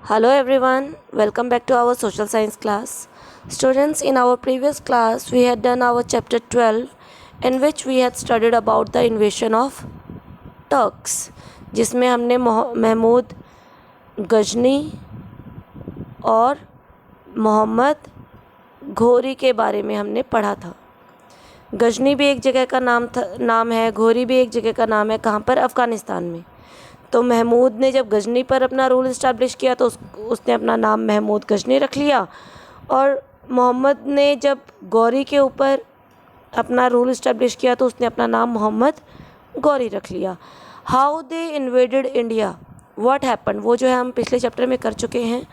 Hello everyone, welcome back to our social science class. Students, in our previous class we had done our chapter 12 in which we had studied about the invasion of Turks, जिसमें हमने महमूद गजनी और मोहम्मद घोरी के बारे में हमने पढ़ा था। गजनी भी एक जगह का नाम है, घोरी भी एक जगह का नाम है। कहाँ पर? अफ़गानिस्तान में। तो महमूद ने जब गजनी पर अपना रूल इस्टेब्लिश किया तो उसने अपना नाम महमूद गजनी रख लिया, और मोहम्मद ने जब गौरी के ऊपर अपना रूल इस्टेब्लिश किया तो उसने अपना नाम मोहम्मद गौरी रख लिया। How they invaded India, what happen, वो जो है हम पिछले चैप्टर में कर चुके हैं,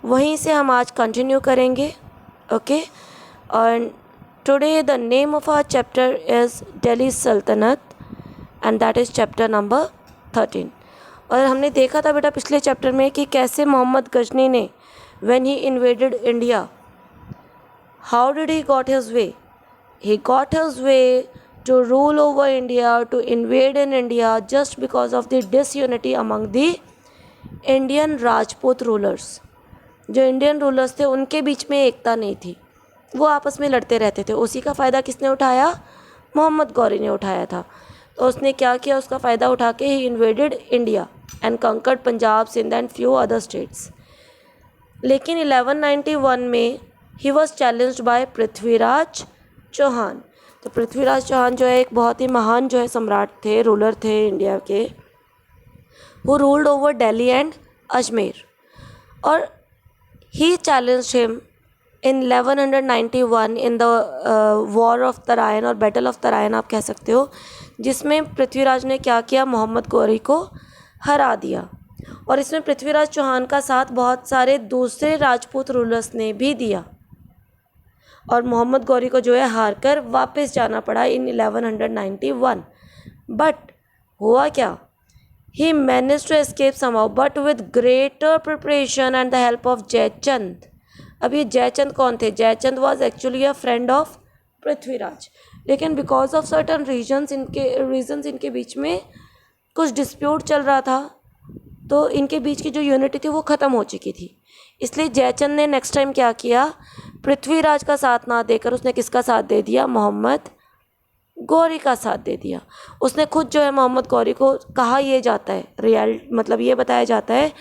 वहीं से हम आज कंटिन्यू करेंगे। ओके, और today the name of our chapter is Delhi सल्तनत and that is chapter number 13। और हमने देखा था बेटा पिछले चैप्टर में कि कैसे मोहम्मद गजनी ने when he invaded India, how did he got his way, he got his way to rule over India, to invade in India just because of the disunity among the Indian Rajput rulers। जो Indian rulers थे उनके बीच में एकता नहीं थी, वो आपस में लड़ते रहते थे। उसी का फ़ायदा किसने उठाया? मोहम्मद गौरी ने उठाया था। तो उसने क्या किया, उसका फ़ायदा उठा के ही invaded India and conquered Punjab, Sindh and few other states. लेकिन 1191 में ही was challenged by Prithviraj Chauhan. तो पृथ्वीराज चौहान जो है एक बहुत ही महान जो है सम्राट थे, रूलर थे इंडिया के, who ruled over Delhi and Ajmer. और he challenged him in 1191 in the war of Tarain, और बैटल ऑफ तराइन आप कह सकते हो, जिसमें पृथ्वीराज ने क्या किया, मोहम्मद गौरी को हरा दिया। और इसमें पृथ्वीराज चौहान का साथ बहुत सारे दूसरे राजपूत रूलर्स ने भी दिया, और मोहम्मद गौरी को जो है हार कर वापस जाना पड़ा इन 1191। बट हुआ क्या, he manage to escape somehow but with greater preparation and the help of Jaichand. अब ये जयचंद कौन थे? Jaichand was actually a friend of Prithviraj, लेकिन बिकॉज ऑफ सर्टन रीजन्स इनके बीच में कुछ डिस्प्यूट चल रहा था, तो इनके बीच की जो यूनिटी थी वो ख़त्म हो चुकी थी। इसलिए जयचंद ने नेक्स्ट टाइम क्या किया, पृथ्वीराज का साथ ना देकर उसने किसका साथ दे दिया? मोहम्मद गौरी का साथ दे दिया। उसने खुद जो है मोहम्मद गौरी को कहा, ये जाता है मतलब ये बताया जाता है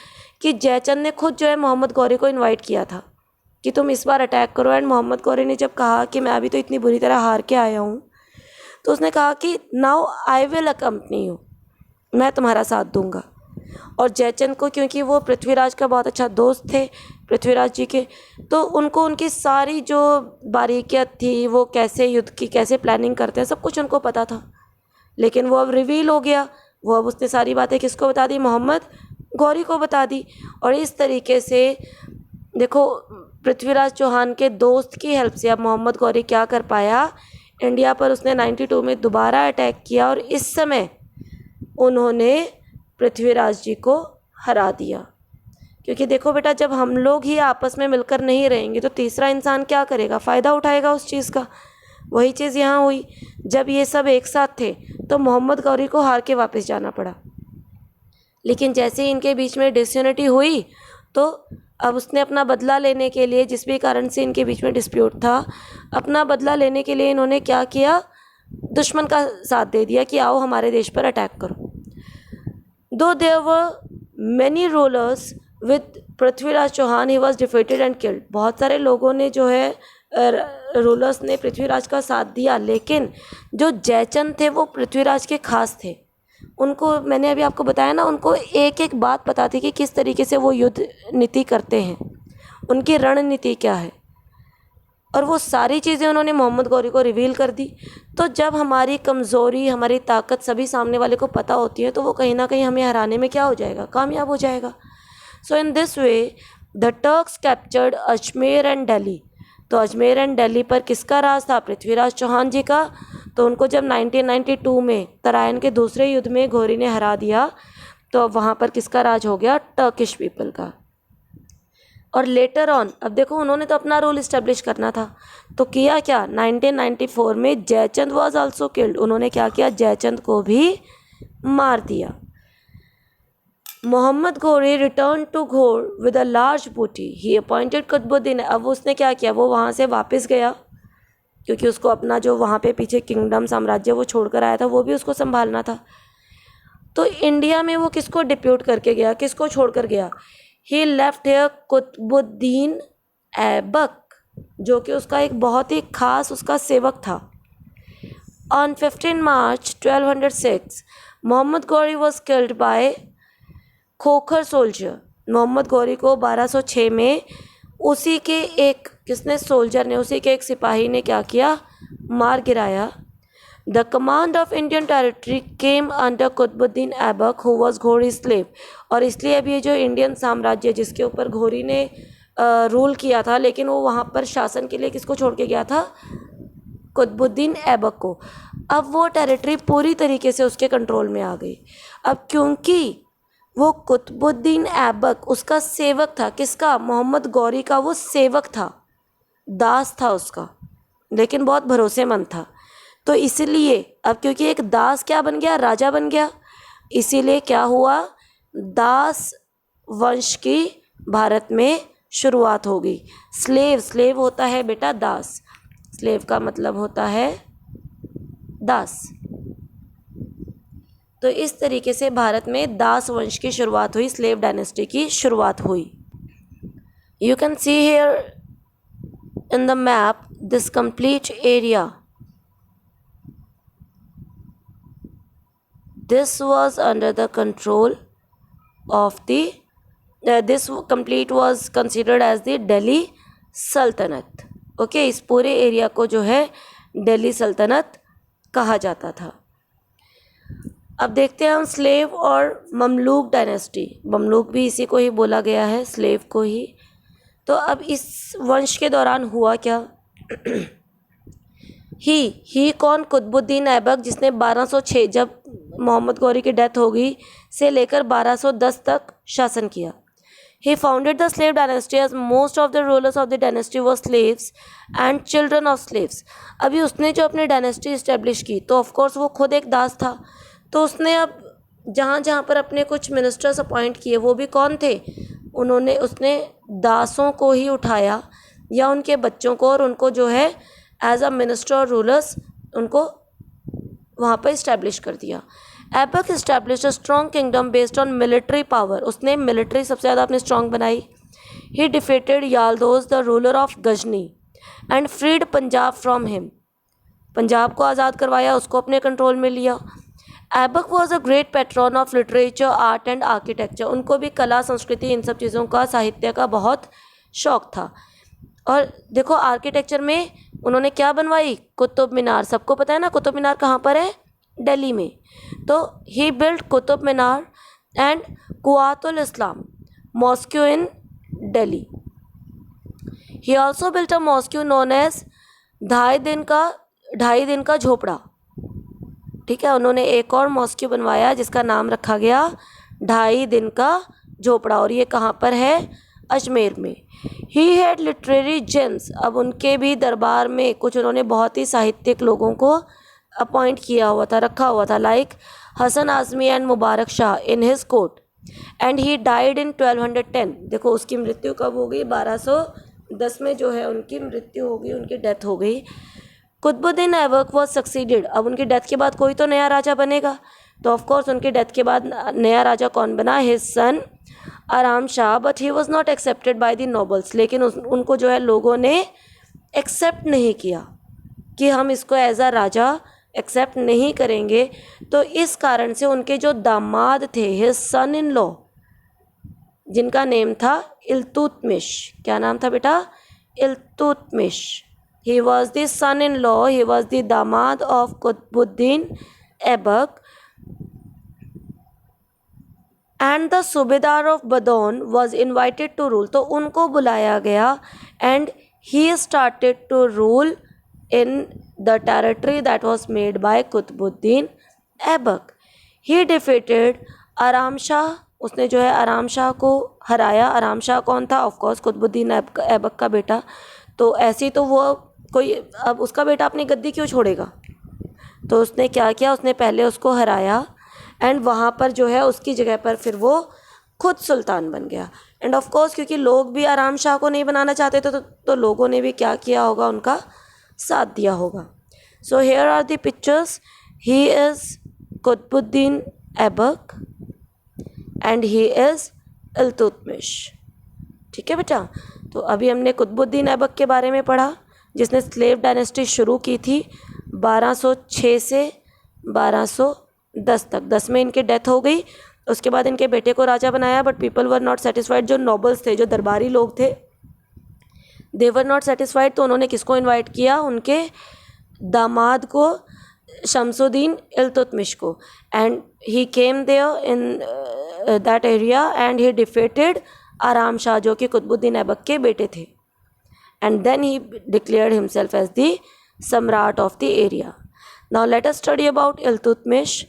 कि जयचंद ने खुद जो है मोहम्मद गौरी को इनवाइट किया था कि तुम इस बार अटैक करो। एंड मोहम्मद गौरी ने जब कहा कि मैं अभी तो इतनी बुरी तरह हार के आया हूँ, तो उसने कहा कि now I will accompany you, मैं तुम्हारा साथ दूंगा। और जयचंद को, क्योंकि वो पृथ्वीराज का बहुत अच्छा दोस्त थे पृथ्वीराज जी के, तो उनको उनकी सारी जो बारीकियत थी, वो कैसे युद्ध की कैसे प्लानिंग करते हैं, सब कुछ उनको पता था। लेकिन वो अब रिवील हो गया, वो अब उसने सारी बातें किसको बता दी? मोहम्मद गौरी को बता दी। और इस तरीके से देखो, पृथ्वीराज चौहान के दोस्त की हेल्प से अब मोहम्मद गौरी क्या कर पाया, इंडिया पर उसने 92 में दोबारा अटैक किया, और इस समय उन्होंने पृथ्वीराज जी को हरा दिया। क्योंकि देखो बेटा, जब हम लोग ही आपस में मिलकर नहीं रहेंगे तो तीसरा इंसान क्या करेगा? फ़ायदा उठाएगा उस चीज़ का। वही चीज़ यहाँ हुई, जब ये सब एक साथ थे तो मोहम्मद गौरी को हार के वापस जाना पड़ा। लेकिन जैसे ही इनके बीच में डिसयूनिटी हुई, तो अब उसने अपना बदला लेने के लिए, जिस भी कारण से इनके बीच में डिस्प्यूट था, अपना बदला लेने के लिए इन्होंने क्या किया, दुश्मन का साथ दे दिया कि आओ हमारे देश पर अटैक करो। Though there were many rulers with Prithviraj Chauhan, he was defeated and killed। बहुत सारे लोगों ने जो है रूलर्स ने पृथ्वीराज का साथ दिया, लेकिन जो जयचंद थे वो पृथ्वीराज के खास थे। उनको मैंने अभी आपको बताया ना, उनको एक एक बात पता थी कि किस तरीके से वो युद्ध नीति करते हैं, उनकी रणनीति क्या है, और वो सारी चीज़ें उन्होंने मोहम्मद गौरी को रिवील कर दी। तो जब हमारी कमज़ोरी, हमारी ताकत सभी सामने वाले को पता होती है, तो वो कहीं ना कहीं हमें हराने में क्या हो जाएगा? कामयाब हो जाएगा। So in this way the Turks captured Ajmer and Delhi. तो अजमेर एंड दिल्ली पर किसका राज था? पृथ्वीराज चौहान जी का। तो उनको जब 1992 में तराइन के दूसरे युद्ध में घोरी ने हरा दिया, तो अब वहाँ पर किसका राज हो गया? टर्किश पीपल का। और लेटर ऑन, अब देखो उन्होंने तो अपना रूल इस्टेब्लिश करना था, तो किया क्या, 1994 में जयचंद वॉज आल्सो किल्ड। उन्होंने क्या किया? जयचंद को भी मार दिया। मोहम्मद घोरी रिटर्न टू घोर विद अ लार्ज बूटी, ही अपॉइंटेड कुतुबुद्दीन। अब उसने क्या किया, वो वहाँ से वापस गया क्योंकि उसको अपना जो वहाँ पे पीछे किंगडम साम्राज्य वो छोड़कर आया था वो भी उसको संभालना था। तो इंडिया में वो किसको डिप्यूट करके गया, किसको छोड़कर गया? ही लेफ्ट हियर कुतुबुद्दीन ऐबक, जो कि उसका एक बहुत ही खास उसका सेवक था। On 15 March 1206 Mohammad Ghori was killed by Khokhar soldier. Mohammad Ghori को 1206 में उसी के एक किसने सोल्जर ने, उसी के एक सिपाही ने क्या किया, मार गिराया। The command of Indian territory came under Qutbuddin Aibak who was Ghori slave. और इसलिए अब ये जो इंडियन साम्राज्य जिसके ऊपर घोरी ने रूल किया था, लेकिन वो वहाँ पर शासन के लिए किसको छोड़ के गया था, कुतुबुद्दीन ऐबक को। अब वो टेरिटरी पूरी तरीके से उसके कंट्रोल में आ गई। अब क्योंकि वो कुतुबुद्दीन ऐबक उसका सेवक था, किसका, मोहम्मद गौरी का वो सेवक था, दास था उसका, लेकिन बहुत भरोसेमंद था। तो इसलिए अब क्योंकि एक दास क्या बन गया, राजा बन गया, इसीलिए क्या हुआ, दास वंश की भारत में शुरुआत हो गई। स्लेव, स्लेव होता है बेटा दास, स्लेव का मतलब होता है दास। तो इस तरीके से भारत में दास वंश की शुरुआत हुई, स्लेव डायनेस्टी की शुरुआत हुई। You can see here in the map this complete area. This was under the control of the this complete was considered as the Delhi Sultanate. Okay, इस पूरे एरिया को जो है दिल्ली सल्तनत कहा जाता था। अब देखते हैं हम स्लेव और ममलूक डायनेस्टी। ममलूक भी इसी को ही बोला गया है, स्लेव को ही। तो अब इस वंश के दौरान हुआ क्या, ही कौन, कुतुबुद्दीन ऐबक, जिसने 1206 जब मोहम्मद गौरी की डेथ हो गई से लेकर 1210 तक शासन किया। He founded the slave dynasty as most of the rulers of the dynasty were slaves and children of slaves. अभी उसने जो अपनी डायनेस्टी इस्टेब्लिश की तो ऑफकोर्स वो खुद एक दास था, तो उसने अब जहाँ जहाँ पर अपने कुछ मिनिस्टर्स अपॉइंट किए वो भी कौन थे, उसने दासों को ही उठाया या उनके बच्चों को, और उनको जो है एज अ मिनिस्टर और रूलर्स उनको वहाँ पर इस्टेब्लिश कर दिया। Aibak establish a strong kingdom based on military power. उसने मिलिट्री सबसे ज़्यादा अपनी स्ट्रॉन्ग बनाई। He defeated Yalduz the ruler of Ghazni and freed Punjab from him. Punjab को आज़ाद करवाया, उसको अपने कंट्रोल में लिया। Aibak was a great patron of literature, art and architecture. उनको भी कला, संस्कृति, इन सब चीज़ों का, साहित्य का बहुत शौक था। और देखो आर्किटेक्चर में उन्होंने क्या बनवाई, कुतुब मीनार। सबको पता है ना कुतुब मीनार कहाँ पर है, दिल्ली में। तो he built Qutub Minar and Quwwat-ul Islam mosque in Delhi. He also built a mosque known as Dhai Din का झोपड़ा। ठीक है, उन्होंने एक और मॉस्क्यू बनवाया जिसका नाम रखा गया 2.5 दिन का झोपड़ा, और ये कहाँ पर है, अजमेर में। He had literary James. अब उनके भी दरबार में कुछ उन्होंने बहुत ही साहित्यिक लोगों को अपॉइंट किया हुआ था, रखा हुआ था, like Hasan Azmi and Mubarak Shah in his court. And he died in 1210। देखो उसकी मृत्यु कब हो गई, 1210 में जो है उनकी मृत्यु हो गई, उनकी डेथ हो गई। Qutbuddin Aibak was succeeded. अब उनकी डेथ के बाद कोई तो नया राजा बनेगा, तो ऑफकोर्स उनकी डेथ के बाद नया राजा कौन बना, हिज सन आराम Shah. But he was not accepted by the nobles. लेकिन उनको जो है लोगों ने एक्सेप्ट नहीं किया कि हम इसको एज अ राजा एक्सेप्ट नहीं करेंगे। तो इस कारण से उनके जो दामाद थे, हिज सन इन लॉ, जिनका नेम था इल्तुतमिश। क्या नाम था बेटा, Iltutmish. He was the son-in-law, he was the दामाद of Qutubuddin Aibak, and the सूबेदार of बदौन was invited to rule। तो उनको बुलाया गया and he started to rule in the territory that was made by Qutubuddin Aibak. He defeated आराम शाह। उसने जो है आराम शाह को हराया। आराम शाह कौन था, ऑफकोर्स कुतुबुद्दीन ऐबक का बेटा। तो ऐसी तो वो कोई, अब उसका बेटा अपनी गद्दी क्यों छोड़ेगा, तो उसने क्या किया, उसने पहले उसको हराया एंड वहाँ पर जो है उसकी जगह पर फिर वो खुद सुल्तान बन गया। एंड ऑफ कोर्स क्योंकि लोग भी आराम शाह को नहीं बनाना चाहते थे तो लोगों ने भी क्या किया होगा, उनका साथ दिया होगा। So here are the pictures. He is Qutbuddin Aibak and he is Iltutmish. ठीक है बेटा, तो अभी हमने कुतुबुद्दीन ऐबक के बारे में पढ़ा, जिसने स्लेव डायनेस्टी शुरू की थी 1206 से 1210 तक। 10 में इनकी डेथ हो गई। उसके बाद इनके बेटे को राजा बनाया, but people were not satisfied. जो नोबल्स थे, जो दरबारी लोग थे, दे वर नॉट सेटिस्फाइड। तो उन्होंने किसको इनवाइट किया? उनके दामाद को, शमसुद्दीन इल्तुतमिश को। And he came there in that area and he defeated Aram Shah, जो कि कुतुबुद्दीन ऐबक के बेटे थे। And then he declared himself as the Samrat of the area. Now let us study about Iltutmish.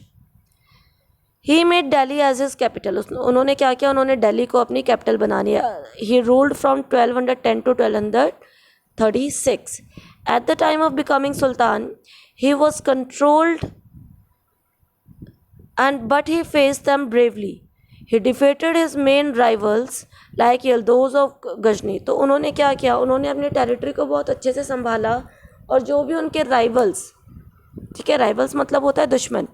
He made Delhi as his capital. उन्होंने क्या किया? उन्होंने दिल्ली को अपनी कैपिटल बना लिया। He ruled from 1210 to 1236. At the time of becoming Sultan, he was controlled but he faced them bravely. He defeated his main rivals like Yildiz of Ghazni. तो उन्होंने क्या किया? उन्होंने अपनी टेरिटरी को बहुत अच्छे से संभाला, और जो भी उनके राइवल्स, ठीक है, राइवल्स मतलब होता है दुश्मन,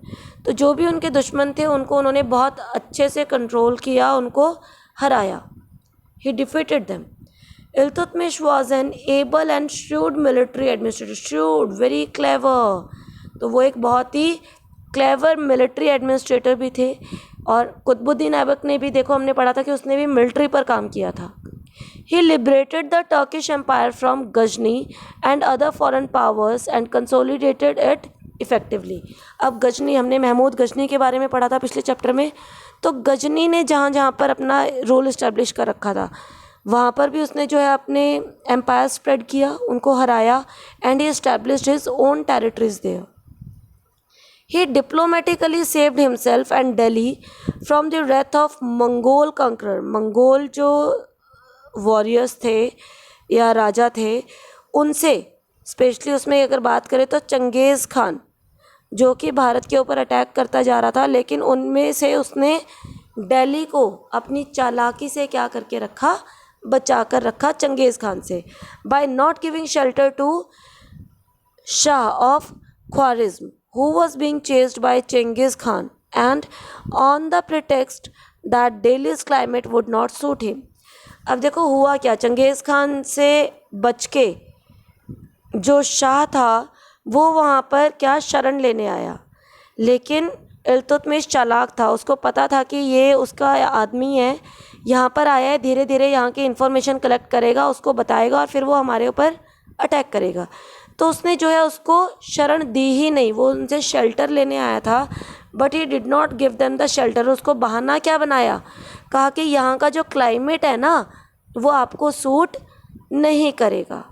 तो जो भी उनके दुश्मन थे उनको उन्होंने बहुत अच्छे से कंट्रोल किया, उनको हराया। He defeated them. Iltutmish was an able and shrewd military administrator. Shrewd, very clever. तो वो एक बहुत ही क्लेवर मिलिट्री एडमिनिस्ट्रेटर भी थे। और कुतुबुद्दीन ऐबक ने भी, देखो हमने पढ़ा था कि उसने भी मिलिट्री पर काम किया था। He liberated the Turkish empire from Ghazni and other foreign powers and consolidated it effectively. अब गजनी, हमने महमूद गजनी के बारे में पढ़ा था पिछले चैप्टर में। तो गजनी ने जहाँ जहाँ पर अपना रोल इस्टेब्लिश कर रखा था, वहाँ पर भी उसने जो है अपने एम्पायर स्प्रेड किया, उनको हराया। And he established his own territories there. He diplomatically saved himself and Delhi from the wrath of Mongol conqueror. Mongol जो वॉरियर्स थे या राजा थे, उनसे स्पेशली उसमें अगर बात करें तो चंगेज़ खान, जो कि भारत के ऊपर अटैक करता जा रहा था, लेकिन उनमें से उसने दिल्ली को अपनी चालाकी से क्या करके रखा? बचा कर रखा चंगेज़ खान से। By not giving shelter to Shah of Khwarizm, who was being chased by Genghis Khan, and on the pretext that Delhi's climate would not suit him. अब देखो हुआ क्या, चंगेज़ खान से बच के जो शाह था वो वहाँ पर क्या शरण लेने आया, लेकिन इल्तुतमिश चालाक था, उसको पता था कि ये उसका आदमी है, यहाँ पर आया है, धीरे धीरे यहाँ की इन्फॉर्मेशन कलेक्ट करेगा, उसको बताएगा और फिर वो हमारे ऊपर अटैक करेगा। तो उसने जो है उसको शरण दी ही नहीं, वो उनसे शेल्टर लेने आया था, but he did not give them the shelter. उसको बहाना क्या बनाया? कहा कि यहाँ का जो क्लाइमेट है ना वो आपको सूट नहीं करेगा,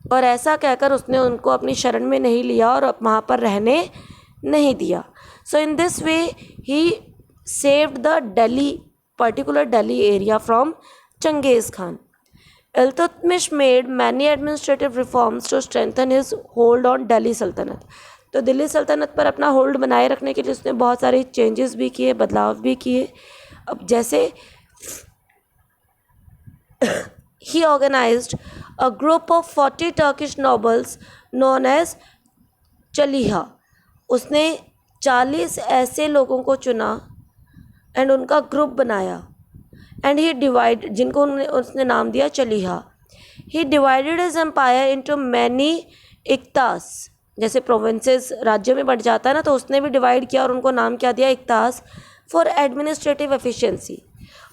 और ऐसा कहकर उसने उनको अपनी शरण में नहीं लिया और वहाँ पर रहने नहीं दिया। So in this way he saved the Delhi, particular Delhi area from Genghis Khan. Iltutmish made many administrative reforms to strengthen his hold on Delhi सल्तनत. तो दिल्ली सल्तनत पर अपना होल्ड बनाए रखने के लिए उसने बहुत सारे चेंजेस भी किए, बदलाव भी किए. अब जैसे he organized a group of 40 Turkish nobles known as Chaliha. उसने 40 ऐसे लोगों को चुना एंड उनका ग्रुप बनाया. एंड ही डिवाइड, जिनको उसने नाम दिया Chaliha. He divided his empire into many iqtas. जैसे प्रोविंसेस राज्यों में बढ़ जाता है ना, तो उसने भी डिवाइड किया और उनको नाम क्या दिया? इक्तास, फॉर एडमिनिस्ट्रेटिव एफिशिएंसी.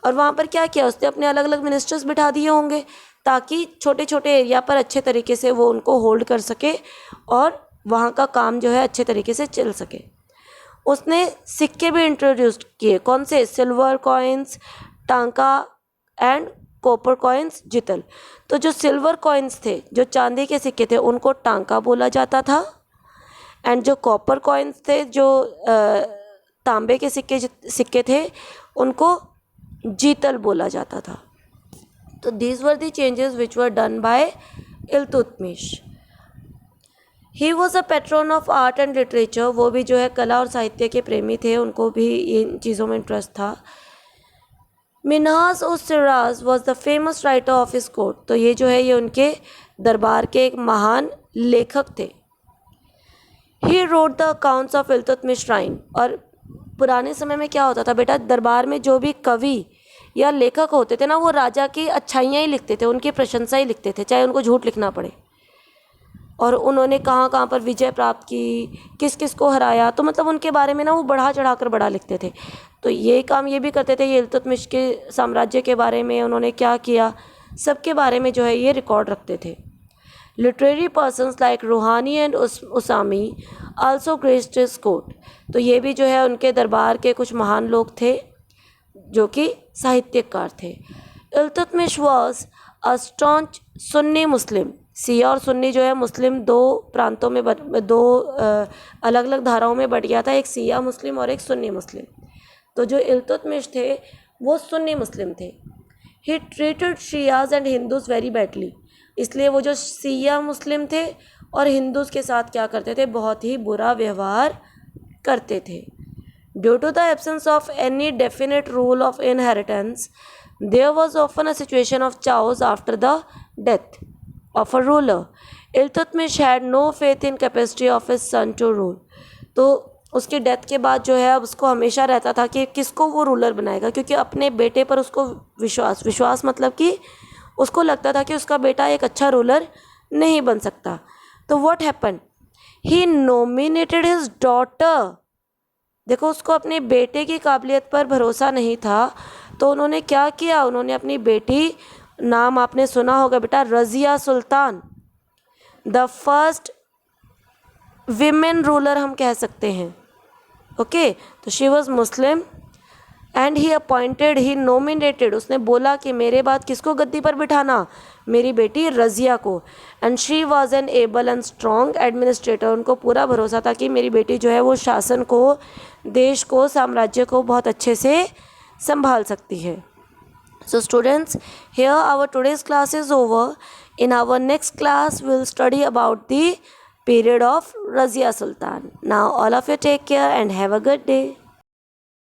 और वहाँ पर क्या किया? उसने अपने अलग अलग मिनिस्टर्स बिठा दिए होंगे ताकि छोटे छोटे एरिया पर अच्छे तरीके से वो उनको होल्ड कर सके और वहाँ का काम जो है अच्छे तरीके से चल सके. उसने सिक्के भी इंट्रोड्यूस किए. कौन से? सिल्वर कॉइन्स, टांका एंड कॉपर कॉइन्स, जितल. तो जो सिल्वर कॉइन्स थे, जो चांदी के सिक्के थे, उनको टांका बोला जाता था. एंड जो कॉपर कॉइन्स थे, जो तांबे के सिक्के थे, उनको जीतल बोला जाता था. तो these were the changes which were done by Iltutmish. He was a pattern of art and literature. वो भी जो है कला और साहित्य के प्रेमी थे, उनको भी इन चीज़ों में इंटरेस्ट था. मिन्हाज उस Siraj was the famous writer of his court. तो ये जो है ये उनके दरबार के एक महान लेखक थे। He wrote the accounts of Iltutmish shrine. और पुराने समय में क्या होता था बेटा, दरबार में जो भी कवि या लेखक होते थे ना, वो राजा की अच्छाइयाँ ही लिखते थे, उनकी प्रशंसा ही लिखते थे, चाहे उनको झूठ लिखना पड़े। और उन्होंने कहाँ कहाँ पर विजय प्राप्त की, किस किस को हराया, तो मतलब उनके बारे में ना वो बढ़ा चढ़ा कर बड़ा लिखते थे। तो ये काम ये भी करते थे, ये इल्तुतमिश के साम्राज्य के बारे में उन्होंने क्या किया, सबके बारे में जो है ये रिकॉर्ड रखते थे। Literary persons like Ruhani and Usami also graced his court. तो ये भी जो है उनके दरबार के कुछ महान लोग थे जो कि साहित्यकार थे। Iltutmish was a staunch Sunni Muslim. शिया और सुन्नी जो है मुस्लिम दो प्रांतों में दो अलग अलग धाराओं में बट गया था, एक शिया मुस्लिम और एक सुन्नी मुस्लिम। तो जो इल्तुतमिश थे वो सुन्नी मुस्लिम थे। He treated Shias and Hindus very badly. इसलिए वो जो शिया मुस्लिम थे और हिंदूज के साथ क्या करते थे, बहुत ही बुरा व्यवहार करते थे। Due to the absence of any definite rule of inheritance, there was often a situation of chaos after the death of a ruler. Iltutmish had no faith in capacity of his son to rule. तो उसकी death के बाद जो है अब उसको हमेशा रहता था कि किसको वो रूलर बनाएगा, क्योंकि अपने बेटे पर उसको विश्वास मतलब कि उसको लगता था कि उसका बेटा एक अच्छा रूलर नहीं बन सकता। तो what happen, he nominated his daughter. देखो उसको अपने बेटे की काबिलियत पर भरोसा नहीं था, तो उन्होंने क्या किया, उन्होंने अपनी बेटी, नाम आपने सुना होगा बेटा, रज़िया सुल्तान, द फर्स्ट विमेन रूलर हम कह सकते हैं। ओके, तो she was Muslim and he appointed, he nominated, उसने बोला कि मेरे बाद किसको गद्दी पर बिठाना, मेरी बेटी रज़िया को। And she was an able and strong administrator. उनको पूरा भरोसा था कि मेरी बेटी जो है वो शासन को, देश को, साम्राज्य को बहुत अच्छे से संभाल सकती है। So students, here our today's class is over. In our next class, we'll study about the period of Razia Sultan. Now all of you take care and have a good day.